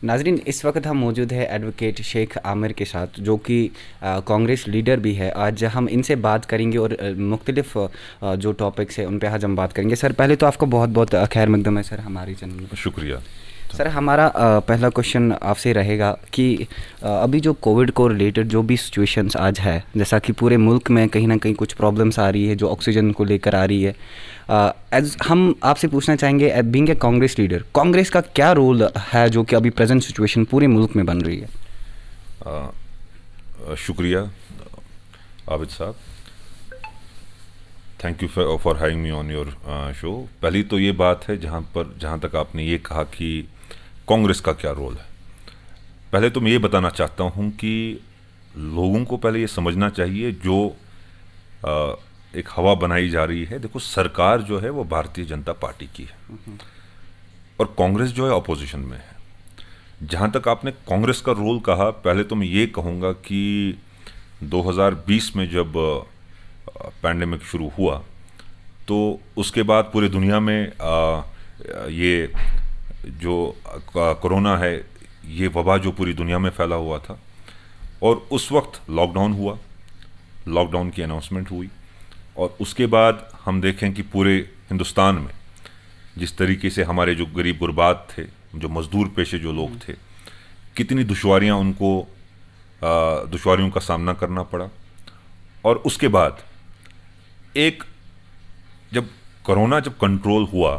नाजरीन, इस वक्त हम मौजूद है एडवोकेट शेख आमिर के साथ, जो कि कांग्रेस लीडर भी है। आज हम इनसे बात करेंगे और मुख्तलिफ जो टॉपिक्स है उन पे आज हम बात करेंगे। सर, पहले तो आपको बहुत बहुत खैर मकदम है सर हमारी चैनल में। शुक्रिया सर, हमारा पहला क्वेश्चन आपसे रहेगा कि अभी जो कोविड को रिलेटेड जो भी सिचुएशंस आज है, जैसा कि पूरे मुल्क में कहीं ना कहीं कुछ प्रॉब्लम्स आ रही है जो ऑक्सीजन को लेकर आ रही है, एज हम आपसे पूछना चाहेंगे being a Congress leader, Congress का क्या रोल है जो कि अभी प्रेजेंट सिचुएशन पूरे मुल्क में बन रही है? शुक्रिया आबिद साहब, thank you for having me on your show. पहली तो ये बात है जहाँ तक आपने ये कहा कि कांग्रेस का क्या रोल है, पहले तो मैं ये बताना चाहता हूँ कि लोगों को पहले ये समझना चाहिए जो एक हवा बनाई जा रही है। देखो, सरकार जो है वो भारतीय जनता पार्टी की है और कांग्रेस जो है अपोजिशन में है। जहाँ तक आपने कांग्रेस का रोल कहा, पहले तो मैं ये कहूँगा कि 2020 में जब पैंडेमिक शुरू हुआ तो उसके बाद पूरे दुनिया में ये जो कोरोना है, ये वबा जो पूरी दुनिया में फैला हुआ था, और उस वक्त लॉकडाउन हुआ, लॉकडाउन की अनाउंसमेंट हुई, और उसके बाद हम देखें कि पूरे हिंदुस्तान में जिस तरीके से हमारे जो गरीब गुरबात थे, जो मज़दूर पेशे जो लोग थे, कितनी दुश्वारियों का सामना करना पड़ा। और उसके बाद जब कोरोना कंट्रोल हुआ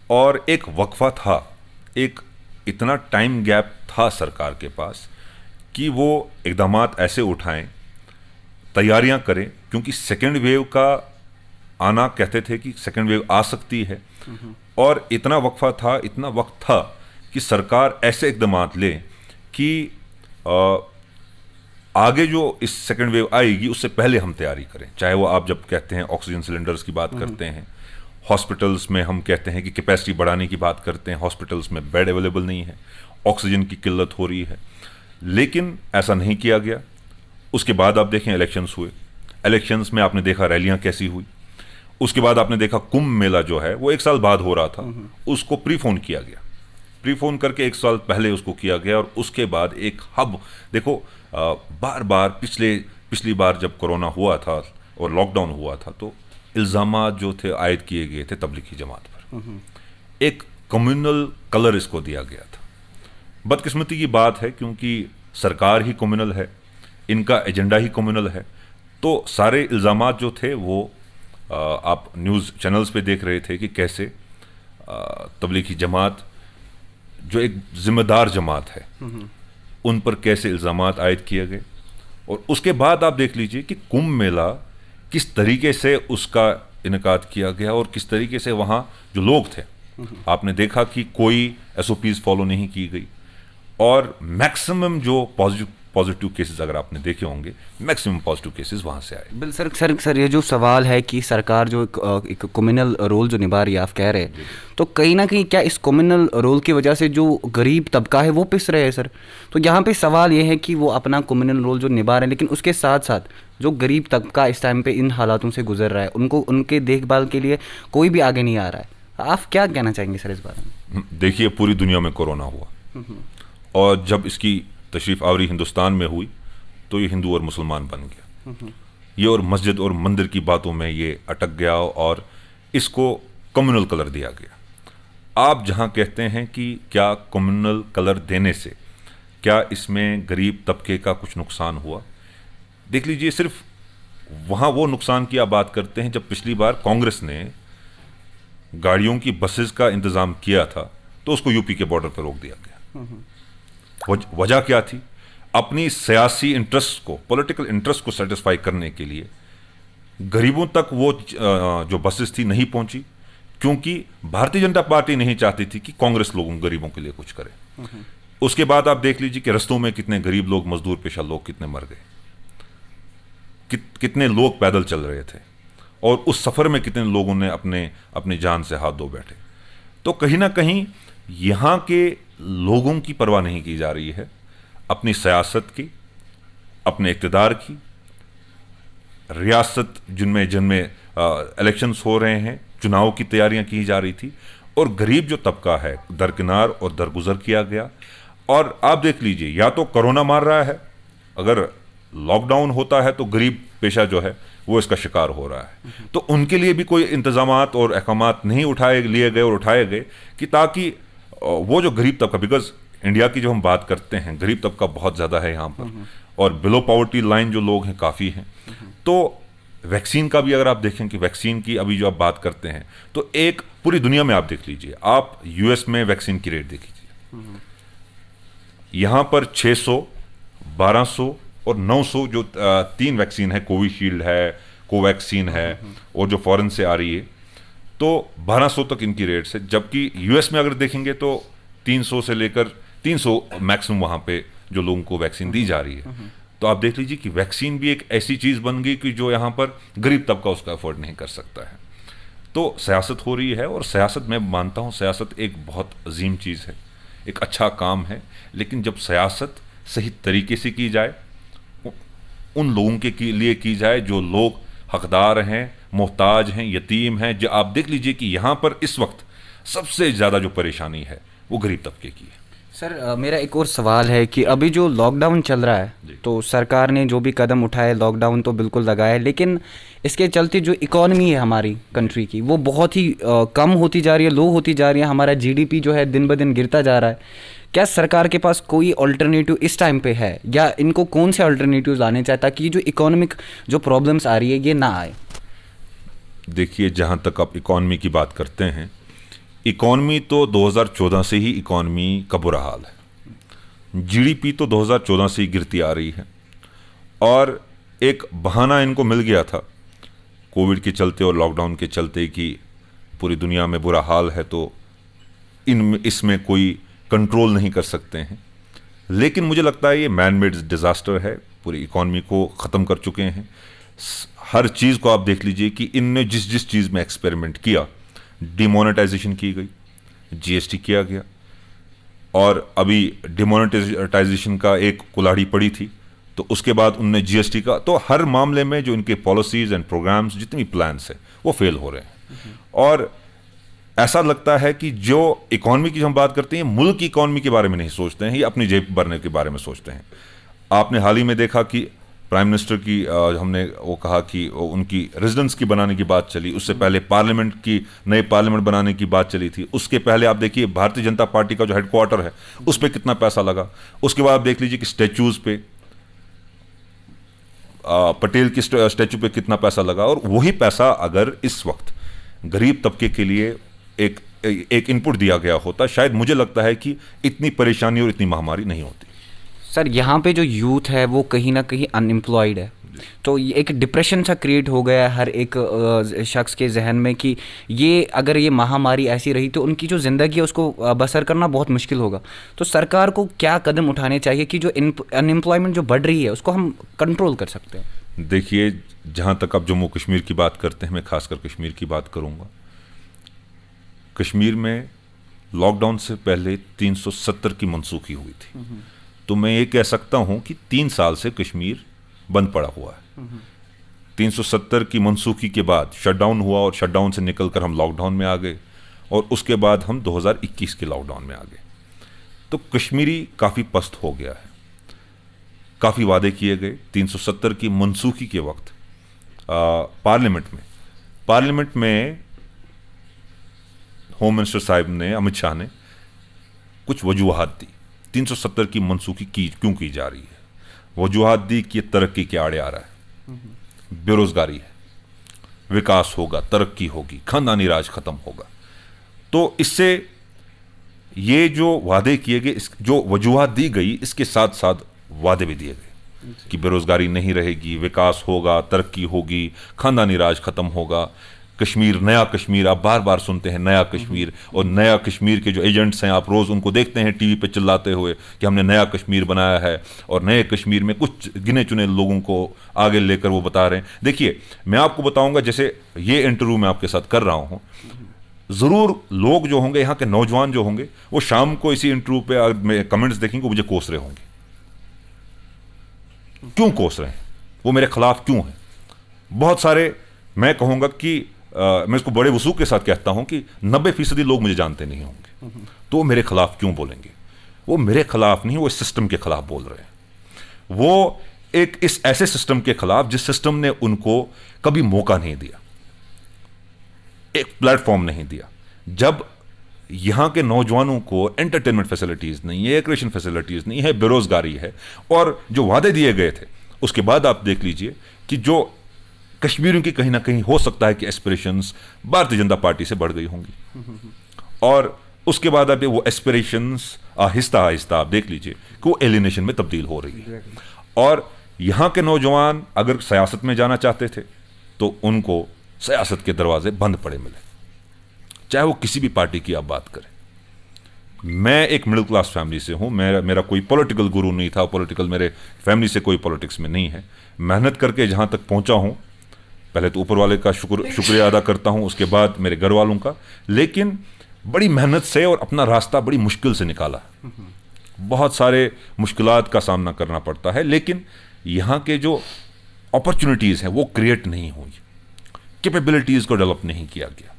और एक वक्फा था, एक इतना टाइम गैप था सरकार के पास कि वो इक़दामात ऐसे उठाएं, तैयारियां करें, क्योंकि सेकेंड वेव का आना, कहते थे कि सेकेंड वेव आ सकती है, और इतना वक्फा था, इतना वक्त था कि सरकार ऐसे इक़दामात ले कि आगे जो इस सेकेंड वेव आएगी उससे पहले हम तैयारी करें। चाहे वो आप जब कहते हैं ऑक्सीजन सिलेंडर्स की बात करते हैं, हॉस्पिटल्स में हम कहते हैं कि कैपेसिटी बढ़ाने की बात करते हैं, हॉस्पिटल्स में बेड अवेलेबल नहीं है, ऑक्सीजन की किल्लत हो रही है, लेकिन ऐसा नहीं किया गया। उसके बाद आप देखें इलेक्शंस हुए, इलेक्शंस में आपने देखा रैलियां कैसी हुई। उसके बाद आपने देखा कुंभ मेला जो है वो 1 साल बाद हो रहा था, उसको प्रीफोन किया गया, प्रीफोन करके 1 साल पहले उसको किया गया। और उसके बाद एक हब, देखो बार बार पिछली बार जब कोरोना हुआ था और लॉकडाउन हुआ था तो इल्ज़ामात जो थे आयद किए गए थे तबलीगी जमात पर, एक कम्युनल कलर इसको दिया गया था। बदकिस्मती की बात है क्योंकि सरकार ही कम्युनल है, इनका एजेंडा ही कम्युनल है, तो सारे इल्ज़ामात जो थे वो आप न्यूज़ चैनल्स पे देख रहे थे कि कैसे तबलीगी जमात जो एक ज़िम्मेदार जमात है उन पर कैसे इल्ज़ामात आयद किए गए। और उसके बाद आप देख लीजिए कि कुंभ मेला किस तरीके से उसका इनकाद किया गया और किस तरीके से वहाँ जो लोग थे, आपने देखा कि कोई SOPs फॉलो नहीं की गई, और मैक्सिमम जो पॉजिटिव केसेस अगर आपने देखे होंगे, मैक्सिमम पॉजिटिव केसेस वहाँ से आए। बिल सर, ये जो सवाल है कि सरकार जो एक कम्युनल रोल जो निभा रही है, आप कह रहे हैं, तो कहीं ना कहीं क्या इस कम्युनल रोल की वजह से जो गरीब तबका है वो पिस रहे हैं सर? तो यहाँ पे सवाल ये है कि वो अपना कम्युनल रोल जो निभा रहे हैं, लेकिन उसके साथ साथ जो गरीब तबका इस टाइम पे इन हालातों से गुजर रहा है, उनको उनके देखभाल के लिए कोई भी आगे नहीं आ रहा है। आप क्या कहना चाहेंगे सर इस बारे में? देखिए, पूरी दुनिया में कोरोना हुआ और जब इसकी तशरीफ़ आवरी हिंदुस्तान में हुई तो ये हिंदू और मुसलमान बन गया, ये और मस्जिद और मंदिर की बातों में ये अटक गया और इसको कम्युनल कलर दिया गया। आप जहाँ कहते हैं कि क्या कम्युनल कलर देने से क्या इसमें गरीब तबके का कुछ नुकसान हुआ, देख लीजिए, सिर्फ वहाँ वो नुकसान की आप बात करते हैं जब पिछली बार कांग्रेस ने गाड़ियों की बसेस का इंतज़ाम किया था तो उसको यूपी के बॉर्डर पर रोक दिया गया। वजह क्या थी? अपनी सियासी इंटरेस्ट को, पॉलिटिकल इंटरेस्ट को सेटिस्फाई करने के लिए गरीबों तक वो जो बसेस थी नहीं पहुंची, क्योंकि भारतीय जनता पार्टी नहीं चाहती थी कि कांग्रेस गरीबों के लिए कुछ करे। उसके बाद आप देख लीजिए कि रस्तों में कितने गरीब लोग, मजदूर पेशा लोग कितने मर गए, कितने लोग पैदल चल रहे थे, और उस सफर में कितने लोगों ने अपने जान से हाथ धो बैठे। तो कहीं ना कहीं यहाँ के लोगों की परवाह नहीं की जा रही है, अपनी सियासत की, अपने इक़्तिदार की। रियासत जिनमें इलेक्शंस हो रहे हैं, चुनाव की तैयारियां की जा रही थी, और गरीब जो तबका है दरकिनार और दरगुजर किया गया। और आप देख लीजिए, या तो कोरोना मार रहा है, अगर लॉकडाउन होता है तो गरीब पेशा जो है वो इसका शिकार हो रहा है। तो उनके लिए भी कोई इंतजामात और अहकामात नहीं लिए गए और उठाए गए कि ताकि वो जो गरीब तबका, बिकॉज इंडिया की जो हम बात करते हैं, गरीब तबका बहुत ज़्यादा है यहाँ पर, और बिलो पॉवर्टी लाइन जो लोग हैं काफ़ी हैं। तो वैक्सीन का भी अगर आप देखें कि वैक्सीन की अभी जो आप बात करते हैं, तो एक पूरी दुनिया में आप देख लीजिए, आप यूएस में वैक्सीन की रेट देख लीजिए, यहाँ पर 600, 1200 और 900 जो 3 वैक्सीन है, कोविशील्ड है, कोवैक्सीन है, और जो फॉरेन से आ रही है, तो 1200 तक इनकी रेट्स है। जबकि यूएस में अगर देखेंगे तो 300 से लेकर 300 मैक्सिमम वहाँ पे जो लोगों को वैक्सीन दी जा रही है। तो आप देख लीजिए कि वैक्सीन भी एक ऐसी चीज़ बन गई कि जो यहाँ पर गरीब तबका उसका अफोर्ड नहीं कर सकता है। तो सियासत हो रही है, और सियासत, मैं मानता हूँ सियासत एक बहुत अजीम चीज़ है, एक अच्छा काम है, लेकिन जब सियासत सही तरीके से की जाए, उन लोगों के लिए की जाए जो लोग हकदार हैं, मोहताज हैं, यतीम हैं। जो आप देख लीजिए कि यहाँ पर इस वक्त सबसे ज़्यादा जो परेशानी है वो गरीब तबके की है। सर मेरा एक और सवाल है कि अभी जो लॉकडाउन चल रहा है, तो सरकार ने जो भी कदम उठाए, लॉकडाउन तो बिल्कुल लगाया, लेकिन इसके चलते जो इकॉनमी है हमारी कंट्री की, वो बहुत ही कम होती जा रही है, लो होती जा रही है। हमारा जीडीपी जो है दिन ब दिन गिरता जा रहा है। क्या सरकार के पास कोई अल्टरनेटिव इस टाइम पे है, या इनको कौन से अल्टरनेटिव लाने चाहिए ताकि जो इकोनॉमिक जो प्रॉब्लम्स आ रही है ये ना आए? देखिए, जहाँ तक आप इकॉनमी की बात करते हैं, इकॉनमी तो 2014 से ही इकॉनमी का बुरा हाल है। जीडीपी तो 2014 से ही गिरती आ रही है, और एक बहाना इनको मिल गया था कोविड के चलते और लॉकडाउन के चलते कि पूरी दुनिया में बुरा हाल है, तो इसमें कोई कंट्रोल नहीं कर सकते हैं। लेकिन मुझे लगता है ये मैन मेड डिज़ास्टर है, पूरी इकॉनमी को ख़त्म कर चुके हैं। हर चीज़ को आप देख लीजिए कि इनने जिस जिस चीज़ में एक्सपेरिमेंट किया, डिमोनेटाइजेशन की गई, जीएसटी किया गया, और अभी डिमोनेटाइजेशन का एक कुल्हाड़ी पड़ी थी, तो उसके बाद उनने जीएसटी का, तो हर मामले में जो इनके पॉलिसीज़ एंड प्रोग्राम्स, जितनी प्लान्स हैं, वो फेल हो रहे हैं। और ऐसा लगता है कि जो इकॉनमी की हम बात करते हैं, मुल्क की इकॉनमी के बारे में नहीं सोचते हैं, या अपनी जेब भरने के बारे में सोचते हैं। आपने हाल ही में देखा कि प्राइम मिनिस्टर की हमने वो कहा कि उनकी रेजिडेंस की बनाने की बात चली, उससे पहले पार्लियामेंट की, नए पार्लियामेंट बनाने की बात चली थी, उसके पहले आप देखिए भारतीय जनता पार्टी का जो हेडक्वार्टर है उस पर कितना पैसा लगा, उसके बाद आप देख लीजिए कि स्टैचूज पे, पटेल की स्टैचू पे कितना पैसा लगा। और वही पैसा अगर इस वक्त गरीब तबके के लिए एक इनपुट दिया गया होता, शायद मुझे लगता है कि इतनी परेशानी और इतनी महामारी नहीं होती। सर यहाँ पे जो यूथ है वो कहीं ना कहीं अनएम्प्लॉयड है, तो ये एक डिप्रेशन सा क्रिएट हो गया है हर एक शख्स के जहन में कि ये अगर ये महामारी ऐसी रही तो उनकी जो ज़िंदगी है उसको बसर करना बहुत मुश्किल होगा। तो सरकार को क्या कदम उठाने चाहिए कि जो अनएम्प्लॉयमेंट जो बढ़ रही है उसको हम कंट्रोल कर सकते हैं? देखिए, जहाँ तक आप जम्मू कश्मीर की बात करते हैं, मैं खासकर कश्मीर की बात करूँगा। कश्मीर में लॉकडाउन से पहले 370 की मनसूखी हुई थी, तो मैं ये कह सकता हूं कि 3 साल से कश्मीर बंद पड़ा हुआ है। 370 की मनसूखी के बाद शटडाउन हुआ, और शटडाउन से निकलकर हम लॉकडाउन में आ गए, और उसके बाद हम 2021 के लॉकडाउन में आ गए। तो कश्मीरी काफ़ी पस्त हो गया है, काफ़ी वादे किए गए। 370 की मनसूखी के वक्त पार्लियामेंट में होम मिनिस्टर साहब ने, अमित शाह ने कुछ वजूहात दी 370 की मनसूखी क्यों की जा रही है। वजूहात दी कि तरक्की के आड़े आ रहा है, बेरोजगारी है, विकास होगा, तरक्की होगी, खानदानी राज खत्म होगा। तो इससे ये जो वादे किए गए, जो वजूहात दी गई, इसके साथ साथ वादे भी दिए गए कि बेरोजगारी नहीं रहेगी, विकास होगा, तरक्की होगी, खानदानी राज खत्म होगा, कश्मीर, नया कश्मीर। आप बार बार सुनते हैं नया कश्मीर, और नया कश्मीर के जो एजेंट्स हैं, आप रोज़ उनको देखते हैं टीवी पे चिल्लाते हुए कि हमने नया कश्मीर बनाया है, और नए कश्मीर में कुछ गिने चुने लोगों को आगे लेकर वो बता रहे हैं। देखिए, मैं आपको बताऊंगा, जैसे ये इंटरव्यू मैं आपके साथ कर रहा हूं, ज़रूर लोग जो होंगे, यहाँ के नौजवान जो होंगे, वो शाम को इसी इंटरव्यू पे कमेंट्स देखेंगे, मुझे कोस रहे होंगे। क्यों कोस रहे हैं, वो मेरे खिलाफ क्यों हैं? बहुत सारे, मैं कहूँगा कि मैं इसको बड़े वसूख के साथ कहता हूं कि 90% लोग मुझे जानते नहीं होंगे, तो वो मेरे खिलाफ क्यों बोलेंगे? वो मेरे खिलाफ नहीं, वो इस सिस्टम के खिलाफ बोल रहे हैं। वो एक इस ऐसे सिस्टम के खिलाफ जिस सिस्टम ने उनको कभी मौका नहीं दिया, एक प्लेटफॉर्म नहीं दिया। जब यहां के नौजवानों को एंटरटेनमेंट फैसिलिटीज नहीं है, रिक्रिएशन फैसिलिटीज नहीं है, बेरोजगारी है, और जो वादे दिए गए थे उसके बाद आप देख लीजिए कि जो कश्मीरियों की कहीं ना कहीं हो सकता है कि एस्पिरेशंस भारतीय जनता पार्टी से बढ़ गई होंगी, और उसके बाद अब वो एस्पिरेशंस आहिस्ता आहिस्ता आप देख लीजिए कि वो एलिनेशन में तब्दील हो रही है। और यहां के नौजवान अगर सियासत में जाना चाहते थे तो उनको सियासत के दरवाजे बंद पड़े मिले, चाहे वो किसी भी पार्टी की आप बात करें। मैं एक मिडिल क्लास फैमिली से हूं, मेरा कोई पॉलिटिकल गुरु नहीं था, पॉलिटिकल मेरे फैमिली से कोई पॉलिटिक्स में नहीं है। मेहनत करके जहां तक पहुंचा हूं, पहले तो ऊपर वाले का शुक्रिया अदा करता हूं, उसके बाद मेरे घर वालों का, लेकिन बड़ी मेहनत से और अपना रास्ता बड़ी मुश्किल से निकाला। बहुत सारे मुश्किलात का सामना करना पड़ता है, लेकिन यहाँ के जो अपॉर्चुनिटीज़ हैं वो क्रिएट नहीं हुई, कैपेबिलिटीज़ को डेवलप नहीं किया गया।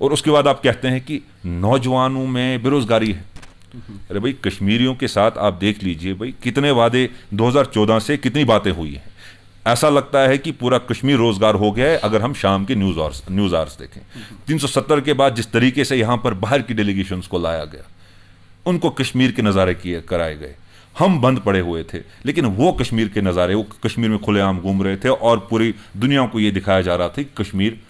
और उसके बाद आप कहते हैं कि नौजवानों में बेरोजगारी है। अरे भाई, कश्मीरियों के साथ आप देख लीजिए भाई, कितने वादे 2014 से कितनी बातें हुई हैं। ऐसा लगता है कि पूरा कश्मीर रोजगार हो गया है अगर हम शाम के न्यूज़ आवर्स देखें। 370 के बाद जिस तरीके से यहाँ पर बाहर की डेलीगेशंस को लाया गया, उनको कश्मीर के नज़ारे कराए गए, हम बंद पड़े हुए थे, लेकिन वो कश्मीर के नज़ारे, वो कश्मीर में खुलेआम घूम रहे थे और पूरी दुनिया को ये दिखाया जा रहा था कि कश्मीर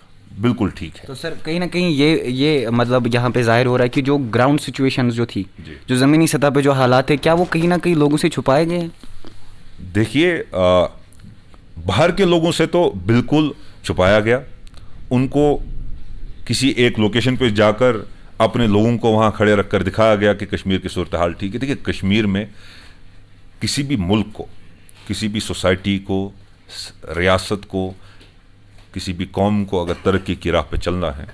बिल्कुल ठीक है। तो सर कहीं ना कहीं ये मतलब यहाँ पे जाहिर हो रहा है कि जो ग्राउंड सिचुएशंस जो थी, जो ज़मीनी सतह पे जो हालात थे, क्या वो कहीं ना कहीं लोगों से छुपाए गए हैं? देखिए, बाहर के लोगों से तो बिल्कुल छुपाया गया। उनको किसी एक लोकेशन पे जाकर अपने लोगों को वहाँ खड़े रखकर दिखाया गया कि कश्मीर की सूरत हाल ठीक है। देखिए, कश्मीर में किसी भी मुल्क को, किसी भी सोसाइटी को, रियासत को, किसी भी कौम को अगर तरक्की की राह पे चलना है,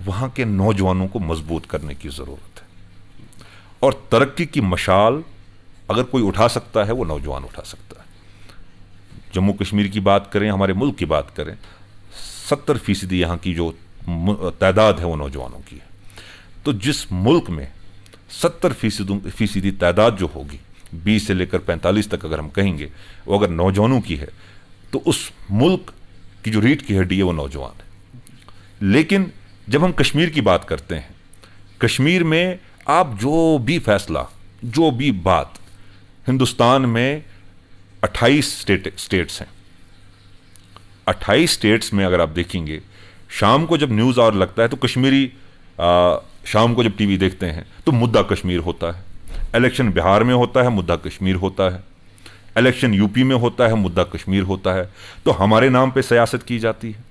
वहाँ के नौजवानों को मजबूत करने की ज़रूरत है। और तरक्की की मशाल अगर कोई उठा सकता है, वो नौजवान उठा सकता है। जम्मू कश्मीर की बात करें, हमारे मुल्क की बात करें, 70% यहाँ की जो तादाद है वो नौजवानों की है। तो जिस मुल्क में 70% तादाद जो होगी, 20 से लेकर 45 तक अगर हम कहेंगे, वो अगर नौजवानों की है, तो उस मुल्क की जो रीढ़ की हड्डी है वो नौजवान है। लेकिन जब हम कश्मीर की बात करते हैं, कश्मीर में आप जो भी फैसला, जो भी बात, हिंदुस्तान में 28 स्टेट्स हैं। 28 स्टेट्स में अगर आप देखेंगे, शाम को जब न्यूज़ आवर लगता है तो कश्मीरी शाम को जब टीवी देखते हैं तो मुद्दा कश्मीर होता है। इलेक्शन बिहार में होता है, मुद्दा कश्मीर होता है। इलेक्शन यूपी में होता है, मुद्दा कश्मीर होता है। तो हमारे नाम पे सियासत की जाती है,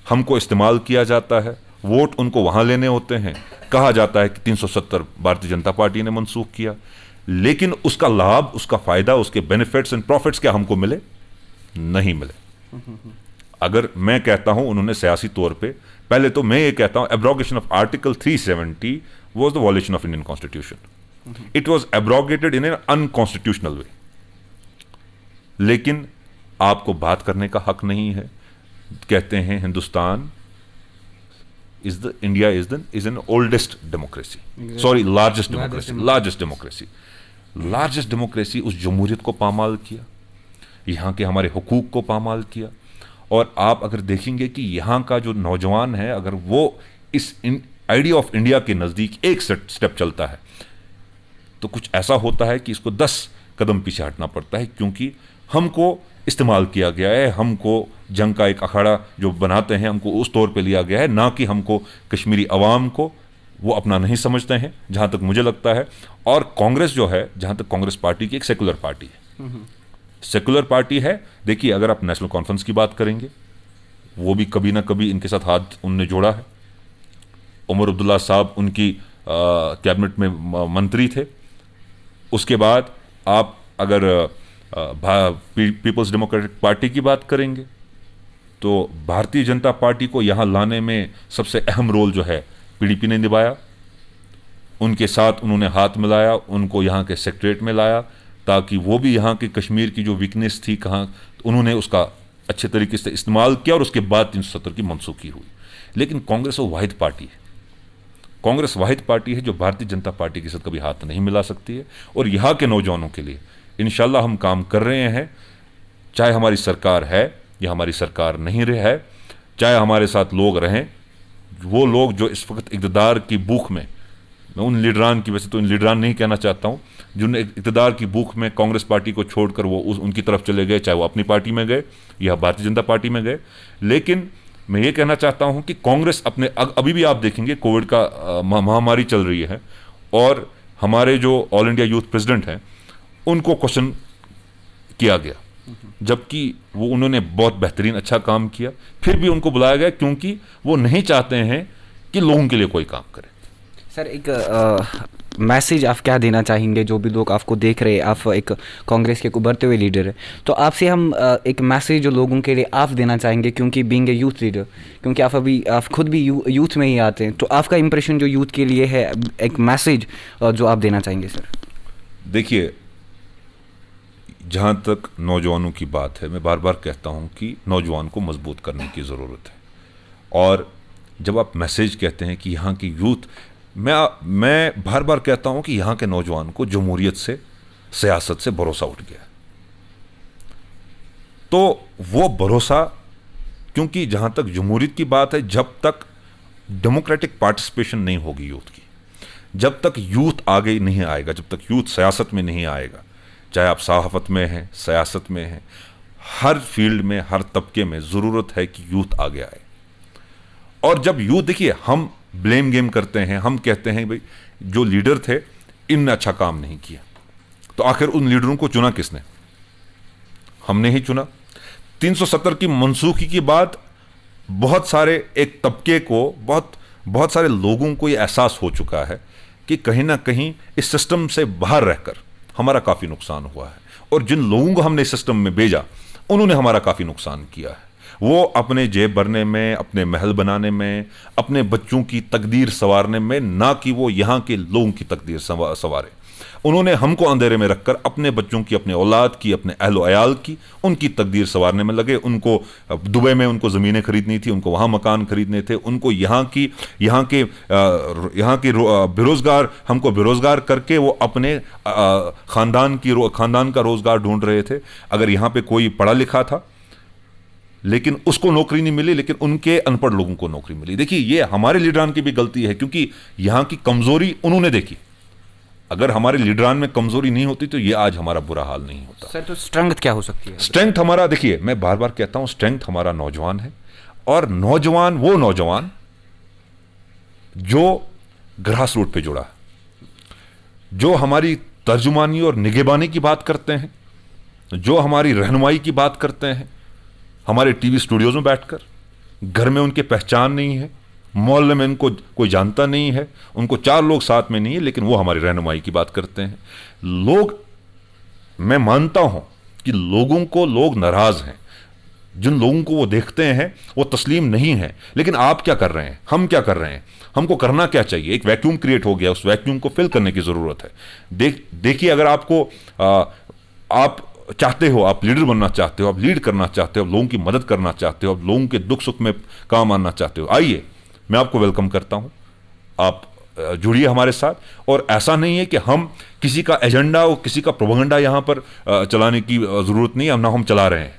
हमको इस्तेमाल किया जाता है, वोट उनको वहां लेने होते हैं। कहा जाता है कि 370 भारतीय जनता पार्टी ने मनसूख किया, लेकिन उसका लाभ, उसका फायदा, उसके बेनिफिट्स एंड प्रॉफिट्स क्या हमको मिले? नहीं मिले। अगर मैं कहता हूं उन्होंने सियासी तौर पे, पहले तो मैं ये कहता हूं abrogation of article 370 was the violation of Indian constitution. It was abrogated in an unconstitutional way. लेकिन आपको बात करने का हक नहीं है। कहते हैं Hindustan India is an oldest democracy, sorry largest democracy. Largest democracy उस जमहूरियत को पामाल किया, यहाँ के हमारे हुकूक को पामाल किया। और आप अगर देखेंगे कि यहाँ का जो नौजवान है, अगर वो इस आइडिया ऑफ इंडिया के नज़दीक एक स्टेप चलता है तो कुछ ऐसा होता है कि इसको 10 कदम पीछे हटना पड़ता है, क्योंकि हमको इस्तेमाल किया गया है, हमको जंग का एक अखाड़ा जो बनाते हैं हमको उस तौर पे लिया गया है, ना कि हमको कश्मीरी अवाम को वो अपना नहीं समझते हैं, जहाँ तक मुझे लगता है। और कांग्रेस जो है, जहाँ तक कांग्रेस पार्टी की एक सेकुलर पार्टी है, सेकुलर पार्टी है। देखिए, अगर आप नेशनल कॉन्फ्रेंस की बात करेंगे, वो भी कभी ना कभी इनके साथ हाथ उनने जोड़ा है। उमर अब्दुल्ला साहब उनकी कैबिनेट में मंत्री थे। उसके बाद आप अगर पीपल्स डेमोक्रेटिक पार्टी की बात करेंगे तो भारतीय जनता पार्टी को यहाँ लाने में सबसे अहम रोल जो है पीडीपी ने निभाया। उनके साथ उन्होंने हाथ मिलाया, उनको यहाँ के सेक्रेटरीट में लाया, ताकि वो भी यहाँ के कश्मीर की जो वीकनेस थी कहाँ, तो उन्होंने उसका अच्छे तरीके से इस्तेमाल किया और उसके बाद 370 की मनसूखी हुई। लेकिन कांग्रेस वो वाहिद पार्टी है कांग्रेस वाहिद पार्टी है जो भारतीय जनता पार्टी के साथ कभी हाथ नहीं मिला सकती है, और यहाँ के नौजवानों के लिए इंशाल्लाह हम काम कर रहे हैं, चाहे हमारी सरकार है या हमारी सरकार नहीं रहे है, चाहे हमारे साथ लोग रहें, वो लोग जो इस वक्त इक़्तिदार की भूख में, मैं उन लीडरान की, वैसे तो इन लीडरान नहीं कहना चाहता हूँ, जिन्होंने इक़्तिदार की भूख में कांग्रेस पार्टी को छोड़कर वो उनकी तरफ चले गए, चाहे वो अपनी पार्टी में गए या भारतीय जनता पार्टी में गए। लेकिन मैं ये कहना चाहता हूँ कि कांग्रेस अपने अभी भी आप देखेंगे कोविड का महामारी चल रही है, और हमारे जो ऑल इंडिया यूथ प्रेसिडेंट हैं उनको क्वेश्चन किया गया, जबकि वो उन्होंने बहुत बेहतरीन अच्छा काम किया, फिर भी उनको बुलाया गया क्योंकि वो नहीं चाहते हैं कि लोगों के लिए कोई काम करे। सर, एक मैसेज आप क्या देना चाहेंगे जो भी लोग आपको देख रहे हैं, आप एक कांग्रेस के उभरते हुए लीडर है, तो आपसे हम एक मैसेज जो लोगों के लिए आप देना चाहेंगे, क्योंकि बीइंग ए यूथ लीडर, क्योंकि आप खुद भी यूथ में ही आते हैं, तो आपका इंप्रेशन जो यूथ के लिए है, एक मैसेज जो आप देना चाहेंगे सर। देखिए, जहाँ तक नौजवानों की बात है, मैं बार बार कहता हूँ कि नौजवान को मजबूत करने की ज़रूरत है, और जब आप मैसेज कहते हैं कि यहाँ की यूथ, मैं बार बार कहता हूँ कि यहाँ के नौजवान को जमहूरियत से, सियासत से भरोसा उठ गया, तो वो भरोसा, क्योंकि जहाँ तक जमहूरियत की बात है, जब तक डेमोक्रेटिक पार्टिसिपेशन नहीं होगी यूथ की, जब तक यूथ आगे नहीं आएगा, जब तक यूथ सियासत में नहीं आएगा, चाहे आप सहाफ़त में हैं, सियासत में हैं, हर फील्ड में, हर तबके में ज़रूरत है कि यूथ आगे आए। और जब यूथ, देखिए, हम ब्लेम गेम करते हैं, हम कहते हैं भाई जो लीडर थे इनने अच्छा काम नहीं किया, तो आखिर उन लीडरों को चुना किसने? हमने ही चुना। 370 की मनसूखी के बाद बहुत सारे एक तबके को, बहुत सारे लोगों को यह एहसास हो चुका है कि कहीं ना कहीं इस सिस्टम से बाहर रहकर हमारा काफ़ी नुकसान हुआ है, और जिन लोगों को हमने इस सिस्टम में भेजा उन्होंने हमारा काफ़ी नुकसान किया है। वो अपने जेब भरने में, अपने महल बनाने में, अपने बच्चों की तकदीर संवारने में, ना कि वो यहाँ के लोगों की तकदीर संवारे। उन्होंने हमको अंधेरे में रखकर अपने बच्चों की, अपने औलाद की, अपने अहलो अयाल की, उनकी तकदीर संवारने में लगे। उनको दुबई में उनको ज़मीनें खरीदनी थी, उनको वहाँ मकान खरीदने थे, उनको यहाँ के बेरोज़गार, हमको बेरोज़गार करके वो अपने ख़ानदान का रोज़गार ढूंढ रहे थे। अगर यहाँ पे कोई पढ़ा लिखा था लेकिन उसको नौकरी नहीं मिली, लेकिन उनके अनपढ़ लोगों को नौकरी मिली। देखिए, ये हमारे लीडरान की भी गलती है, क्योंकि यहाँ की कमज़ोरी उन्होंने देखी। अगर हमारे लीडरान में कमजोरी नहीं होती तो ये आज हमारा बुरा हाल नहीं होता। सर, तो स्ट्रेंथ क्या हो सकती है? स्ट्रेंथ हमारा, देखिए, मैं बार बार कहता हूं, स्ट्रेंथ हमारा नौजवान है, और नौजवान वो नौजवान जो ग्रास रूट पे जुड़ा है, जो हमारी तर्जुमानी और निगहबानी की बात करते हैं, जो हमारी रहनुमाई की बात करते हैं, हमारे टीवी स्टूडियोज में बैठकर। घर में उनके पहचान नहीं है, मोहल्ले में उनको कोई जानता नहीं है, उनको 4 लोग साथ में नहीं है, लेकिन वो हमारी रहनुमाई की बात करते हैं। लोग, मैं मानता हूं कि लोगों को, लोग नाराज हैं, जिन लोगों को वो देखते हैं वो तस्लीम नहीं है। लेकिन आप क्या कर रहे हैं, हम क्या कर रहे हैं, हमको करना क्या चाहिए? एक वैक्यूम क्रिएट हो गया, उस वैक्यूम को फिल करने की जरूरत है। देखिए, अगर आपको आप चाहते हो, आप लीडर बनना चाहते हो, आप लीड करना चाहते हो, आप लोगों की मदद करना चाहते हो, आप लोगों के दुख सुख में काम आना चाहते हो, आइए, मैं आपको वेलकम करता हूं। आप जुड़िए हमारे साथ। और ऐसा नहीं है कि हम किसी का एजेंडा और किसी का प्रोपेगेंडा यहां पर चलाने की जरूरत नहीं है, ना हम चला रहे हैं।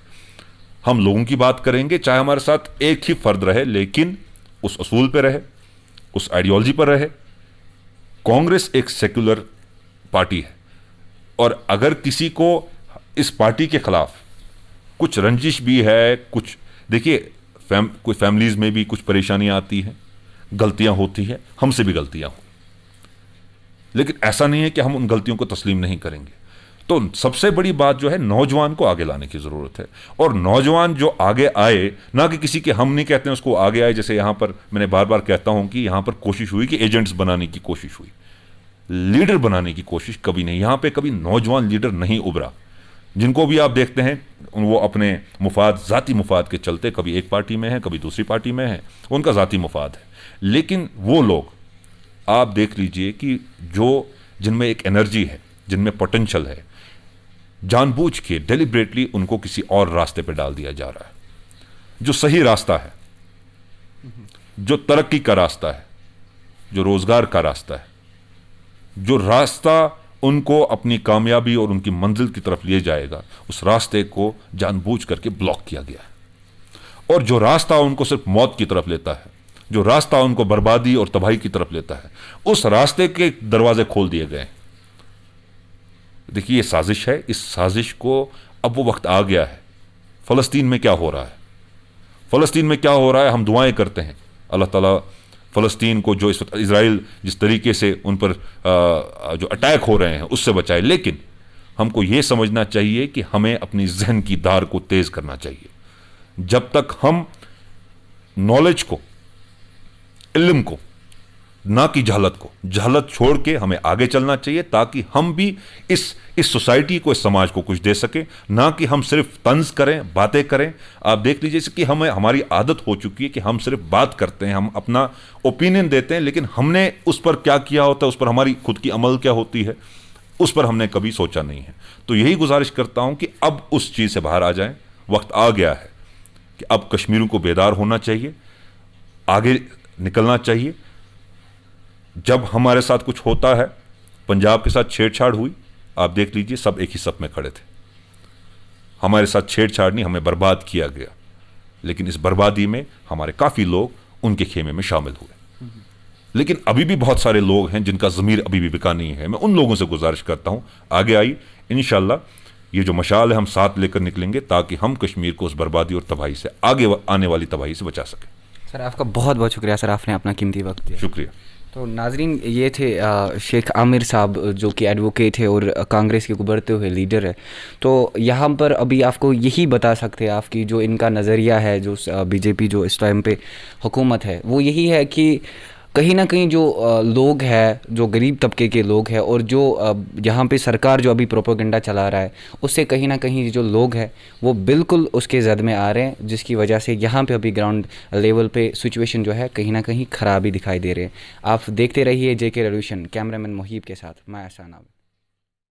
हम लोगों की बात करेंगे, चाहे हमारे साथ एक ही फर्द रहे, लेकिन उस असूल पे रहे, उस आइडियोलॉजी पर रहे। कांग्रेस एक सेक्युलर पार्टी है, और अगर किसी को इस पार्टी के खिलाफ कुछ रंजिश भी है, कुछ, देखिए, कुछ फैमिलीज में भी कुछ परेशानियां आती हैं, गलतियां होती हैं, हमसे भी गलतियां हो, लेकिन ऐसा नहीं है कि हम उन गलतियों को तस्लीम नहीं करेंगे। तो सबसे बड़ी बात जो है, नौजवान को आगे लाने की जरूरत है, और नौजवान जो आगे आए, ना कि किसी के, हम नहीं कहते हैं उसको आगे आए, जैसे यहां पर मैंने बार बार कहता हूं कि यहां पर कोशिश हुई कि एजेंट्स बनाने की कोशिश हुई, लीडर बनाने की कोशिश कभी नहीं। यहां पर कभी नौजवान लीडर नहीं उभरा। जिनको भी आप देखते हैं, वो अपने मुफाद, ज़ाती मुफाद के चलते कभी एक पार्टी में है, कभी दूसरी पार्टी में है, उनका ज़ाती मुफाद है। लेकिन वो लोग आप देख लीजिए कि जिनमें एक एनर्जी है, जिनमें पोटेंशियल है, जानबूझ के डेलिब्रेटली उनको किसी और रास्ते पे डाल दिया जा रहा है। जो सही रास्ता है, जो तरक्की का रास्ता है, जो रोज़गार का रास्ता है, जो रास्ता उनको अपनी कामयाबी और उनकी मंजिल की तरफ ले जाएगा, उस रास्ते को जानबूझ करके ब्लॉक किया गया है। और जो रास्ता उनको सिर्फ मौत की तरफ लेता है, जो रास्ता उनको बर्बादी और तबाही की तरफ लेता है, उस रास्ते के दरवाजे खोल दिए गए। देखिए, ये साजिश है। इस साजिश को अब वो वक्त आ गया है। फ़लस्तीन में क्या हो रहा है, फ़लस्तीन में क्या हो रहा है, हम दुआएं करते हैं अल्लाह ताला फ़लस्तीन को, जो इस वक्त इजराइल जिस तरीके से उन पर जो अटैक हो रहे हैं उससे बचाए। लेकिन हमको ये समझना चाहिए कि हमें अपनी जहन की धार को तेज़ करना चाहिए। जब तक हम नॉलेज को, इल्म को, ना कि जहलत को, जहलत छोड़ के हमें आगे चलना चाहिए, ताकि हम भी इस सोसाइटी को, इस समाज को कुछ दे सकें, ना कि हम सिर्फ तंज करें, बातें करें। आप देख लीजिए कि हमारी आदत हो चुकी है कि हम सिर्फ बात करते हैं, हम अपना ओपिनियन देते हैं, लेकिन हमने उस पर क्या किया होता है, उस पर हमारी खुद की अमल क्या होती है, उस पर हमने कभी सोचा नहीं है। तो यही गुजारिश करता हूं कि अब उस चीज़ से बाहर आ जाएं। वक्त आ गया है कि अब कश्मीरियों को बेदार होना चाहिए, आगे निकलना चाहिए। जब हमारे साथ कुछ होता है, पंजाब के साथ छेड़छाड़ हुई, आप देख लीजिए सब एक ही सफ में खड़े थे। हमारे साथ छेड़छाड़ नहीं, हमें बर्बाद किया गया, लेकिन इस बर्बादी में हमारे काफ़ी लोग उनके खेमे में शामिल हुए। लेकिन अभी भी बहुत सारे लोग हैं जिनका ज़मीर अभी भी बिका नहीं है। मैं उन लोगों से गुजारिश करता हूँ, आगे आई, इंशाल्लाह ये जो मशाल है हम साथ लेकर निकलेंगे, ताकि हम कश्मीर को उस बर्बादी और तबाही से, आगे आने वाली तबाही से बचा सकें। सर आपका बहुत बहुत शुक्रिया सर, आपने अपना कीमती वक्त दिया। शुक्रिया। तो नाजरीन, ये थे शेख आमिर साहब, जो कि एडवोकेट है और कांग्रेस के उभरते हुए लीडर है। तो यहाँ पर अभी आपको यही बता सकते हैं आपकी जो इनका नज़रिया है, जो बीजेपी जो इस टाइम पे हुकूमत है, वो यही है कि कहीं ना कहीं जो लोग हैं, जो गरीब तबके के लोग हैं, और जो यहाँ पे सरकार जो अभी प्रोपेगेंडा चला रहा है, उससे कहीं ना कहीं जो लोग हैं वो बिल्कुल उसके जद में आ रहे हैं, जिसकी वजह से यहाँ पे अभी ग्राउंड लेवल पे सिचुएशन जो है कहीं ना कहीं ख़राब ही दिखाई दे रहे हैं। आप देखते रहिए JK रेवोल्यूशन। कैमरामैन मुहीब के साथ मैं एहसान।